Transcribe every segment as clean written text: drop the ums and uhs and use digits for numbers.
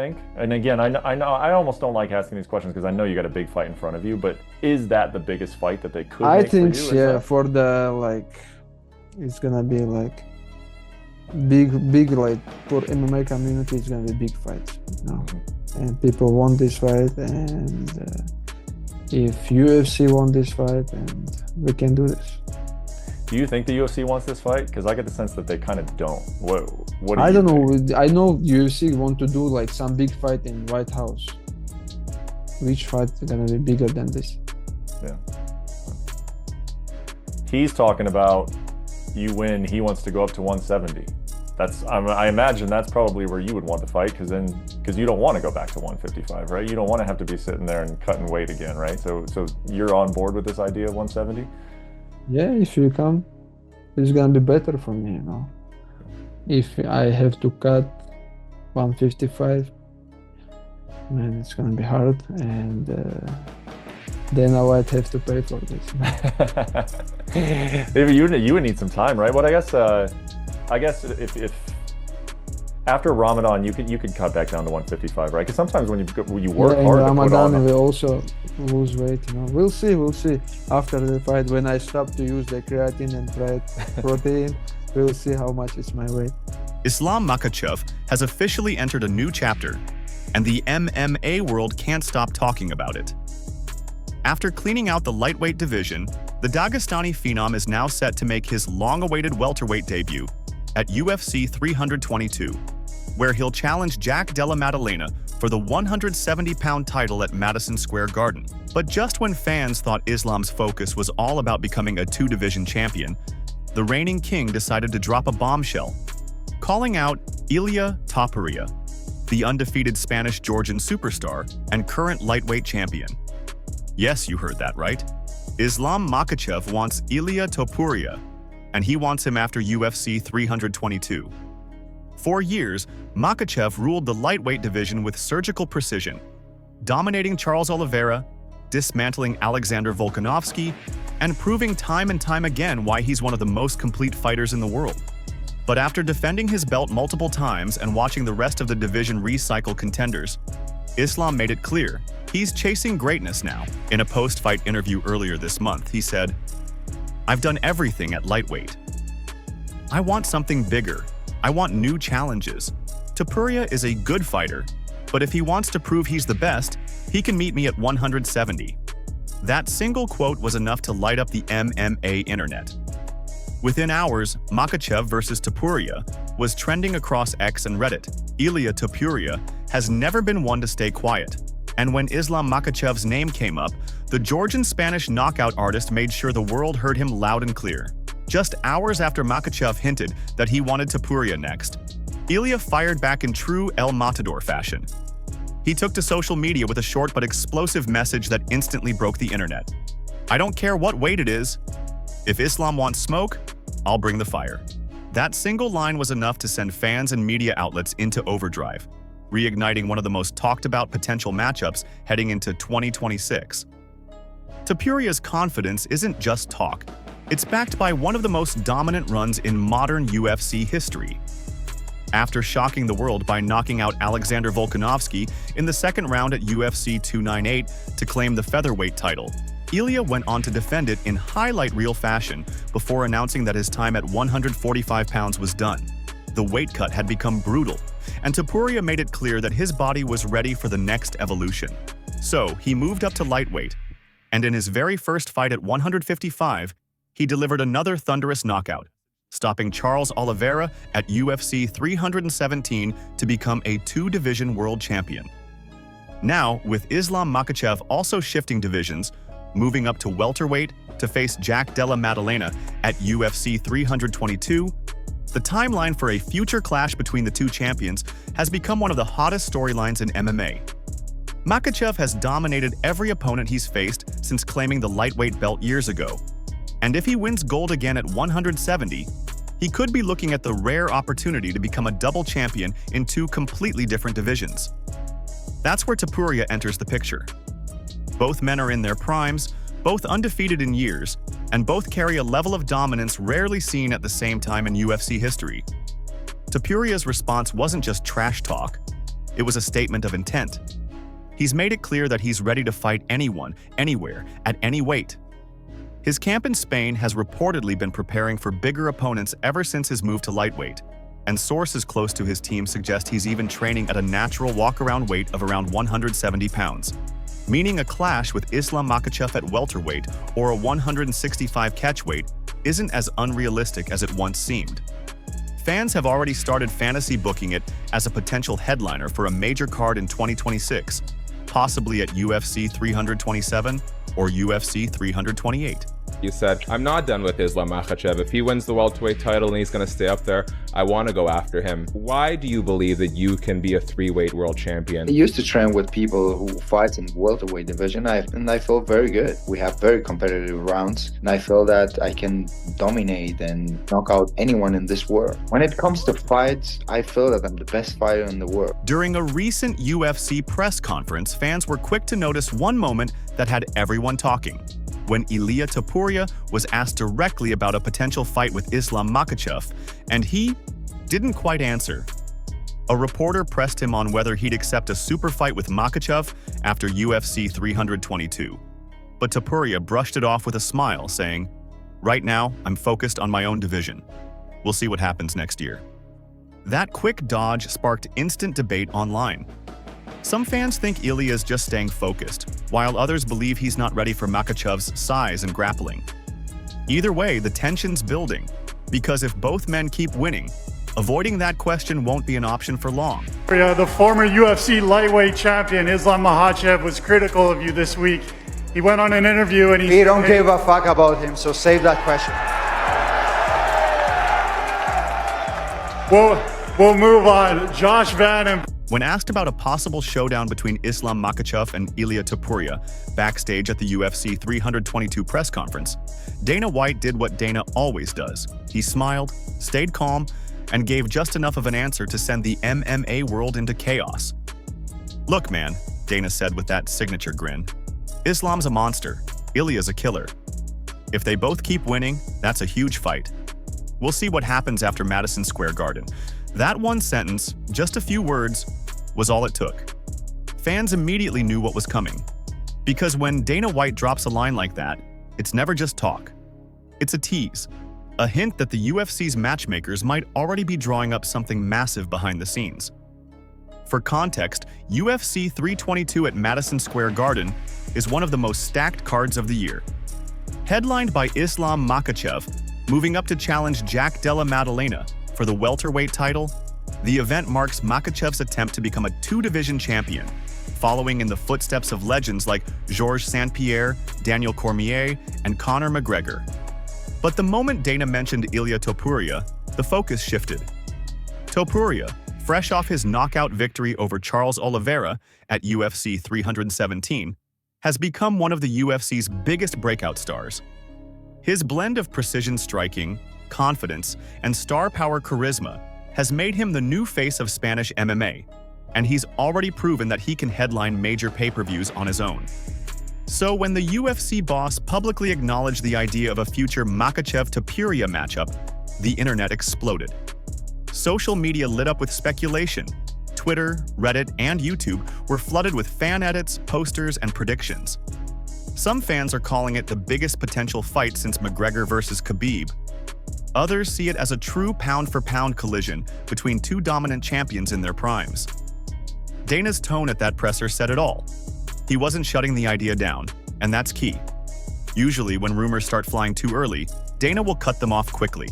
think? And again, I almost don't like asking these questions because I know you got a big fight in front of you, but is that the biggest fight that they could I make for think, you? yeah, for the like, it's gonna be like big like for MMA community, it's gonna be big fight, you know. And people want this fight, and if UFC want this fight, and we can do this. Do you think the UFC wants this fight? Because I get the sense that they kind of don't. What do I you don't think? know. I know UFC want to do like some big fight in White House. Which fight is gonna be bigger than this? Yeah. He's talking about you win. He wants to go up to 170. I imagine that's probably where you would want to fight, because you don't want to go back to 155, right? You don't want to have to be sitting there and cutting weight again, right? So you're on board with this idea of 170? Yeah, if you come, it's gonna be better for me, you know. If I have to cut 155, man, it's gonna be hard, and then I might have to pay for this. Maybe you would need some time, right? But I guess if after Ramadan you could cut back down to 155, right? Because sometimes when you work yeah, hard in to put on. Ramadan we also lose weight, you know. We'll see. After the fight, when I stop to use the creatine and protein, we'll see how much is my weight. Islam Makhachev has officially entered a new chapter, and the MMA world can't stop talking about it. After cleaning out the lightweight division, the Dagestani phenom is now set to make his long-awaited welterweight debut at UFC 322, where he'll challenge Jack Della Maddalena for the 170-pound title at Madison Square Garden. But just when fans thought Islam's focus was all about becoming a two-division champion, the reigning king decided to drop a bombshell, calling out Ilia Topuria, the undefeated Spanish-Georgian superstar and current lightweight champion. Yes, you heard that right. Islam Makhachev wants Ilia Topuria, and he wants him after UFC 322. For years, Makhachev ruled the lightweight division with surgical precision, dominating Charles Oliveira, dismantling Alexander Volkanovski, and proving time and time again why he's one of the most complete fighters in the world. But after defending his belt multiple times and watching the rest of the division recycle contenders, Islam made it clear he's chasing greatness now. In a post-fight interview earlier this month, he said, "I've done everything at lightweight. I want something bigger. I want new challenges. Topuria is a good fighter, but if he wants to prove he's the best, he can meet me at 170. That single quote was enough to light up the MMA internet. Within hours, Makhachev versus Topuria was trending across X and Reddit. Ilia Topuria has never been one to stay quiet, and when Islam Makhachev's name came up, the Georgian-Spanish knockout artist made sure the world heard him loud and clear. Just hours after Makhachev hinted that he wanted Topuria next, Ilia fired back in true El Matador fashion. He took to social media with a short but explosive message that instantly broke the internet. "I don't care what weight it is. If Islam wants smoke, I'll bring the fire." That single line was enough to send fans and media outlets into overdrive, reigniting one of the most talked about potential matchups heading into 2026. Topuria's confidence isn't just talk. It's backed by one of the most dominant runs in modern UFC history. After shocking the world by knocking out Alexander Volkanovski in the second round at UFC 298 to claim the featherweight title, Ilia went on to defend it in highlight reel fashion before announcing that his time at 145 pounds was done. The weight cut had become brutal, and Topuria made it clear that his body was ready for the next evolution. So he moved up to lightweight, and in his very first fight at 155, he delivered another thunderous knockout, stopping Charles Oliveira at UFC 317 to become a two-division world champion. Now, with Islam Makhachev also shifting divisions, moving up to welterweight to face Jack Della Maddalena at UFC 322, the timeline for a future clash between the two champions has become one of the hottest storylines in MMA. Makhachev has dominated every opponent he's faced since claiming the lightweight belt years ago. And if he wins gold again at 170, he could be looking at the rare opportunity to become a double champion in two completely different divisions. That's where Topuria enters the picture. Both men are in their primes, both undefeated in years, and both carry a level of dominance rarely seen at the same time in UFC history. Topuria's response wasn't just trash talk. It was a statement of intent. He's made it clear that he's ready to fight anyone, anywhere, at any weight. His camp in Spain has reportedly been preparing for bigger opponents ever since his move to lightweight, and sources close to his team suggest he's even training at a natural walk-around weight of around 170 pounds, meaning a clash with Islam Makhachev at welterweight or a 165 catchweight isn't as unrealistic as it once seemed. Fans have already started fantasy booking it as a potential headliner for a major card in 2026, possibly at UFC 327 or UFC 328. You said, I'm not done with Islam Makhachev. If he wins the welterweight title and he's going to stay up there, I want to go after him. Why do you believe that you can be a three-weight world champion? I used to train with people who fight in welterweight division, and I feel very good. We have very competitive rounds, and I feel that I can dominate and knock out anyone in this world. When it comes to fights, I feel that I'm the best fighter in the world. During a recent UFC press conference, fans were quick to notice one moment that had everyone talking. When Ilia Topuria was asked directly about a potential fight with Islam Makhachev, and he didn't quite answer. A reporter pressed him on whether he'd accept a super fight with Makhachev after UFC 322. But Topuria brushed it off with a smile, saying, "Right now, I'm focused on my own division. We'll see what happens next year." That quick dodge sparked instant debate online. Some fans think Ilia is just staying focused, while others believe he's not ready for Makhachev's size and grappling. Either way, the tension's building, because if both men keep winning, avoiding that question won't be an option for long. The former UFC lightweight champion Islam Makhachev was critical of you this week. He went on an interview and We don't give a fuck about him, so save that question. We'll move on. Josh Van. When asked about a possible showdown between Islam Makhachev and Ilia Topuria backstage at the UFC 322 press conference, Dana White did what Dana always does. He smiled, stayed calm, and gave just enough of an answer to send the MMA world into chaos. "Look, man," Dana said with that signature grin, "Islam's a monster. Ilia's a killer. If they both keep winning, that's a huge fight. We'll see what happens after Madison Square Garden." That one sentence, just a few words, was all it took. Fans immediately knew what was coming. Because when Dana White drops a line like that, it's never just talk. It's a tease, a hint that the UFC's matchmakers might already be drawing up something massive behind the scenes. For context, UFC 322 at Madison Square Garden is one of the most stacked cards of the year. Headlined by Islam Makhachev, moving up to challenge Jack Della Maddalena for the welterweight title, the event marks Makhachev's attempt to become a two-division champion, following in the footsteps of legends like Georges St-Pierre, Daniel Cormier, and Conor McGregor. But the moment Dana mentioned Ilia Topuria, the focus shifted. Topuria, fresh off his knockout victory over Charles Oliveira at UFC 317, has become one of the UFC's biggest breakout stars. His blend of precision striking, confidence, and star power charisma has made him the new face of Spanish MMA, and he's already proven that he can headline major pay-per-views on his own. So when the UFC boss publicly acknowledged the idea of a future Makhachev-Topuria matchup, the internet exploded. Social media lit up with speculation. Twitter, Reddit, and YouTube were flooded with fan edits, posters, and predictions. Some fans are calling it the biggest potential fight since McGregor versus Khabib. Others see it as a true pound-for-pound collision between two dominant champions in their primes. Dana's tone at that presser said it all. He wasn't shutting the idea down, and that's key. Usually, when rumors start flying too early, Dana will cut them off quickly.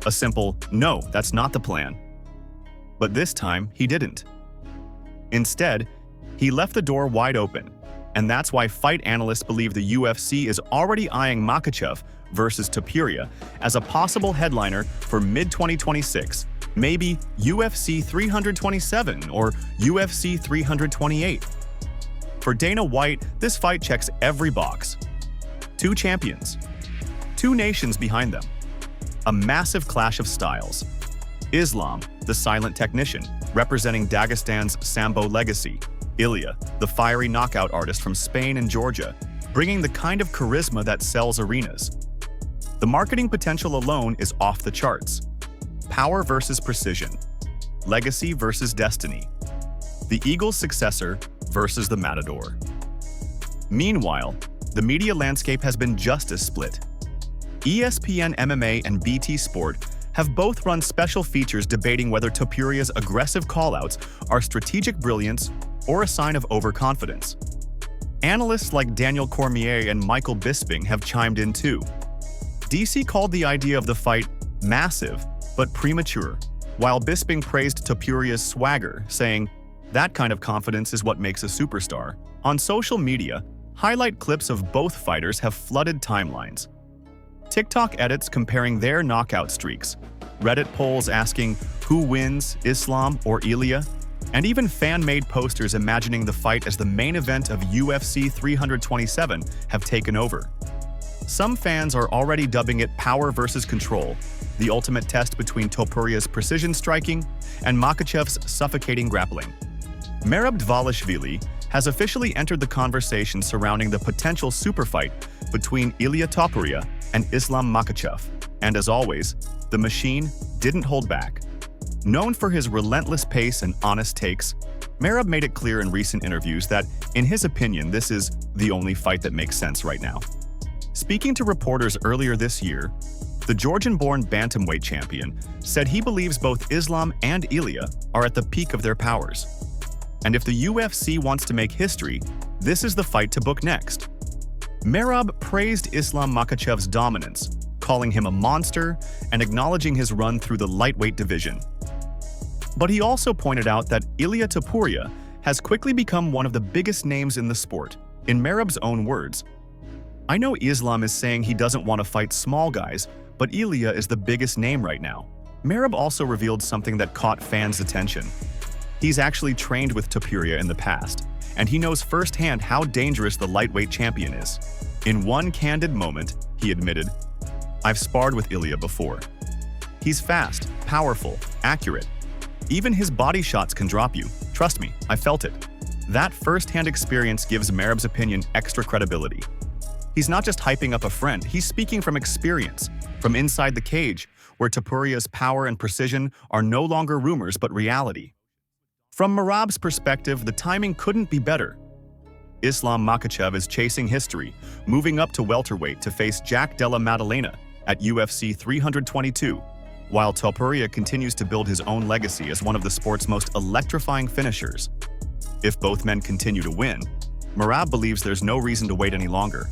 A simple, "No, that's not the plan." But this time, he didn't. Instead, he left the door wide open, and that's why fight analysts believe the UFC is already eyeing Makhachev versus Topuria as a possible headliner for mid-2026, maybe UFC 327 or UFC 328. For Dana White, this fight checks every box. Two champions, two nations behind them, a massive clash of styles. Islam, the silent technician, representing Dagestan's Sambo legacy. Ilia, the fiery knockout artist from Spain and Georgia, bringing the kind of charisma that sells arenas. The marketing potential alone is off the charts. Power versus precision. Legacy versus destiny. the Eagle's successor versus the Matador. Meanwhile, the media landscape has been just as split. ESPN MMA and BT Sport have both run special features debating whether Topuria's aggressive callouts are strategic brilliance or a sign of overconfidence. Analysts like Daniel Cormier and Michael Bisping have chimed in too. DC called the idea of the fight massive but premature, while Bisping praised Topuria's swagger, saying, "That kind of confidence is what makes a superstar." On social media, highlight clips of both fighters have flooded timelines. TikTok edits comparing their knockout streaks, Reddit polls asking who wins, Islam or Ilya, and even fan-made posters imagining the fight as the main event of UFC 327 have taken over. Some fans are already dubbing it power versus control, the ultimate test between Topuria's precision striking and Makhachev's suffocating grappling. Merab Dvalishvili has officially entered the conversation surrounding the potential super fight between Ilia Topuria and Islam Makhachev, and as always, the machine didn't hold back. Known for his relentless pace and honest takes, Merab made it clear in recent interviews that, in his opinion, this is the only fight that makes sense right now. Speaking to reporters earlier this year, the Georgian-born bantamweight champion said he believes both Islam and Ilia are at the peak of their powers. And if the UFC wants to make history, this is the fight to book next. Merab praised Islam Makhachev's dominance, calling him a monster and acknowledging his run through the lightweight division. But he also pointed out that Ilia Topuria has quickly become one of the biggest names in the sport. In Merab's own words, "I know Islam is saying he doesn't want to fight small guys, but Ilia is the biggest name right now." Merab also revealed something that caught fans' attention. He's actually trained with Topuria in the past, and he knows firsthand how dangerous the lightweight champion is. In one candid moment, he admitted, "I've sparred with Ilia before. He's fast, powerful, accurate. Even his body shots can drop you. Trust me, I felt it." That first-hand experience gives Merab's opinion extra credibility. He's not just hyping up a friend, he's speaking from experience, from inside the cage, where Topuria's power and precision are no longer rumors but reality. From Merab's perspective, the timing couldn't be better. Islam Makhachev is chasing history, moving up to welterweight to face Jack Della Maddalena at UFC 322, while Topuria continues to build his own legacy as one of the sport's most electrifying finishers. If both men continue to win, Merab believes there's no reason to wait any longer.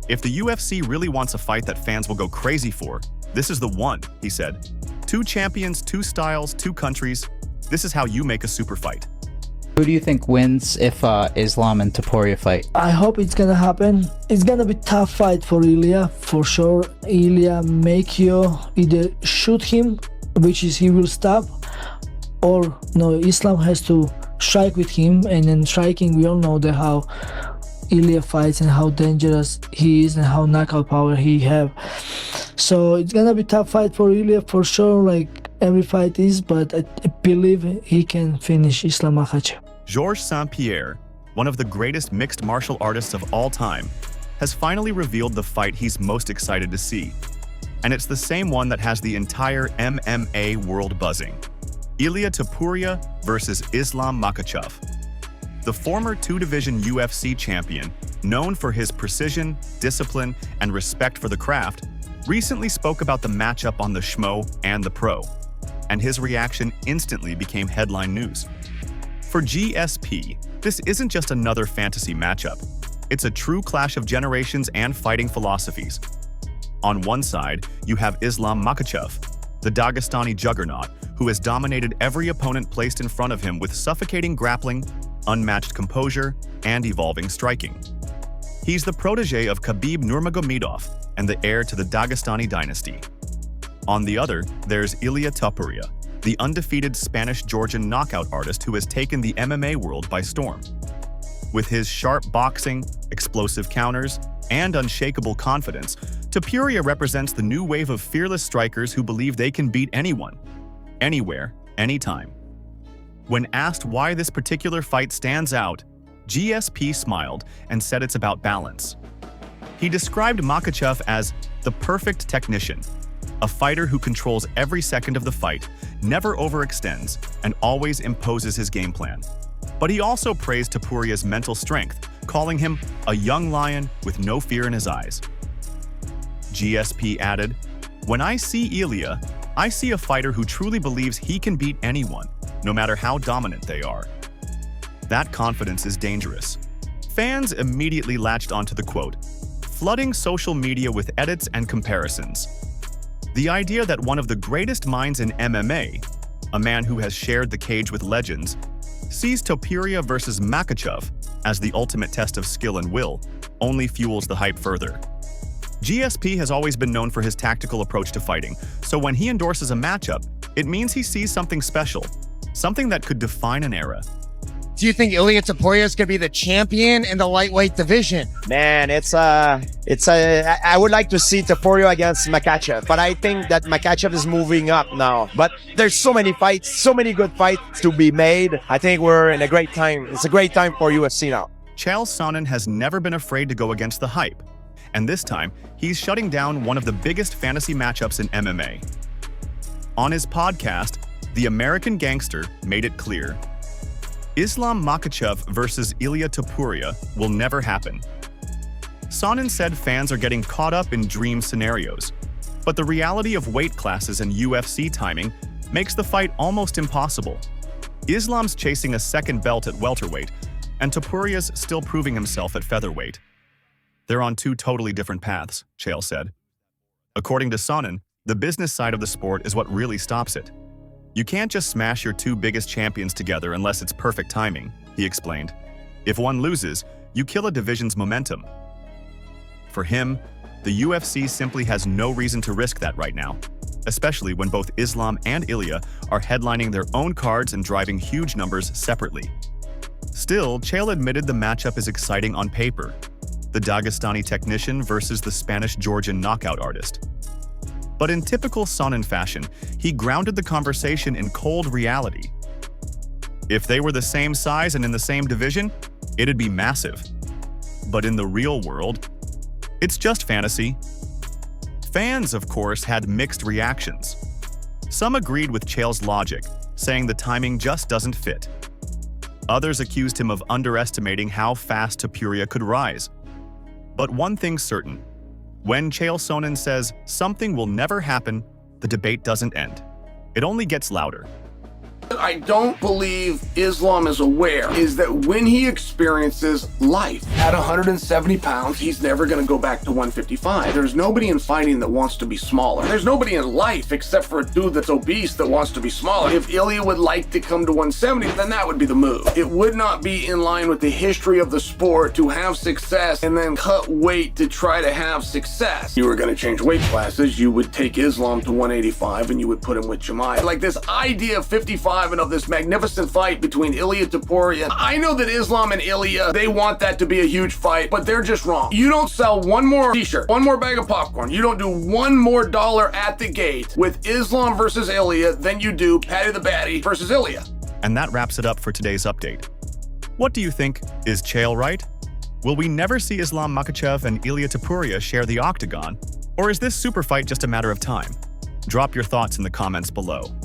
"If the UFC really wants a fight that fans will go crazy for, this is the one," he said. "Two champions, two styles, two countries. This is how you make a super fight." Who do you think wins if Islam and Topuria fight? I hope it's gonna happen. It's gonna be a tough fight for Ilia, for sure. Ilia make you either shoot him, which is he will stop, or no, Islam has to strike with him, and then striking, we all know that how Ilia fights and how dangerous he is and how knockout power he have. So it's gonna be a tough fight for Ilia for sure, like every fight is, but I believe he can finish Islam Makhachev. Georges St-Pierre, one of the greatest mixed martial artists of all time, has finally revealed the fight he's most excited to see. And it's the same one that has the entire MMA world buzzing. Ilia Topuria versus Islam Makhachev. The former two-division UFC champion, known for his precision, discipline, and respect for the craft, recently spoke about the matchup on the Schmo and the Pro, and his reaction instantly became headline news. For GSP, this isn't just another fantasy matchup. It's a true clash of generations and fighting philosophies. On one side, you have Islam Makhachev, the Dagestani juggernaut, who has dominated every opponent placed in front of him with suffocating grappling, unmatched composure, and evolving striking. He's the protege of Khabib Nurmagomedov and the heir to the Dagestani dynasty. On the other, there's Ilia Topuria, the undefeated Spanish-Georgian knockout artist who has taken the MMA world by storm. With his sharp boxing, explosive counters, and unshakable confidence, Topuria represents the new wave of fearless strikers who believe they can beat anyone, anywhere, anytime. When asked why this particular fight stands out, GSP smiled and said it's about balance. He described Makhachev as the perfect technician, a fighter who controls every second of the fight, never overextends, and always imposes his game plan. But he also praised Topuria's mental strength, calling him a young lion with no fear in his eyes. GSP added, "When I see Ilya, I see a fighter who truly believes he can beat anyone, no matter how dominant they are." That confidence is dangerous. Fans immediately latched onto the quote, flooding social media with edits and comparisons. The idea that one of the greatest minds in MMA, a man who has shared the cage with legends, sees Topuria versus Makhachev as the ultimate test of skill and will only fuels the hype further. GSP has always been known for his tactical approach to fighting, so when he endorses a matchup, it means he sees something special, something that could define an era. Do you think Ilia Topuria is going to be the champion in the lightweight division? Man, I would like to see Topuria against Makhachev, but I think that Makhachev is moving up now. But there's so many fights, so many good fights to be made. I think we're in a great time. It's a great time for UFC now. Chael Sonnen has never been afraid to go against the hype, and this time, he's shutting down one of the biggest fantasy matchups in MMA. On his podcast, The American Gangster made it clear: Islam Makhachev versus Ilia Topuria will never happen. Sonnen said fans are getting caught up in dream scenarios, but the reality of weight classes and UFC timing makes the fight almost impossible. Islam's chasing a second belt at welterweight, and Topuria's still proving himself at featherweight. They're on two totally different paths, Chael said. According to Sonnen, the business side of the sport is what really stops it. You can't just smash your two biggest champions together unless it's perfect timing, he explained. If one loses, you kill a division's momentum. For him, the UFC simply has no reason to risk that right now, especially when both Islam and Ilia are headlining their own cards and driving huge numbers separately. Still, Chael admitted the matchup is exciting on paper: the Dagestani technician versus the Spanish-Georgian knockout artist. But in typical Sonnen fashion, he grounded the conversation in cold reality. If they were the same size and in the same division, it'd be massive. But in the real world, it's just fantasy. Fans, of course, had mixed reactions. Some agreed with Chael's logic, saying the timing just doesn't fit. Others accused him of underestimating how fast Topuria could rise. But one thing's certain: when Chael Sonnen says something will never happen, the debate doesn't end. It only gets louder. I don't believe Islam is aware is that when he experiences life at 170 pounds, he's never going to go back to 155. There's nobody in fighting that wants to be smaller. There's nobody in life except for a dude that's obese that wants to be smaller. If Ilya would like to come to 170, then that would be the move. It would not be in line with the history of the sport to have success and then cut weight to try to have success. You were going to change weight classes, you would take Islam to 185 and you would put him with Chimaev. Like this idea of 55 and of this magnificent fight between Ilia Topuria. I know that Islam and Ilia, they want that to be a huge fight, but they're just wrong. You don't sell one more t-shirt, one more bag of popcorn, you don't do one more dollar at the gate with Islam versus Ilia than you do Patty the Batty versus Ilia. And that wraps it up for today's update. What do you think? Is Chael right? Will we never see Islam Makhachev and Ilia Topuria share the Octagon? Or is this super fight just a matter of time? Drop your thoughts in the comments below.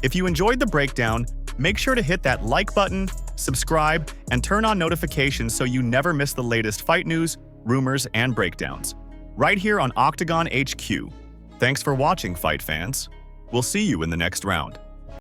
If you enjoyed the breakdown, make sure to hit that like button, subscribe, and turn on notifications so you never miss the latest fight news, rumors, and breakdowns. Right here on Octagon HQ. Thanks for watching, fight fans. We'll see you in the next round.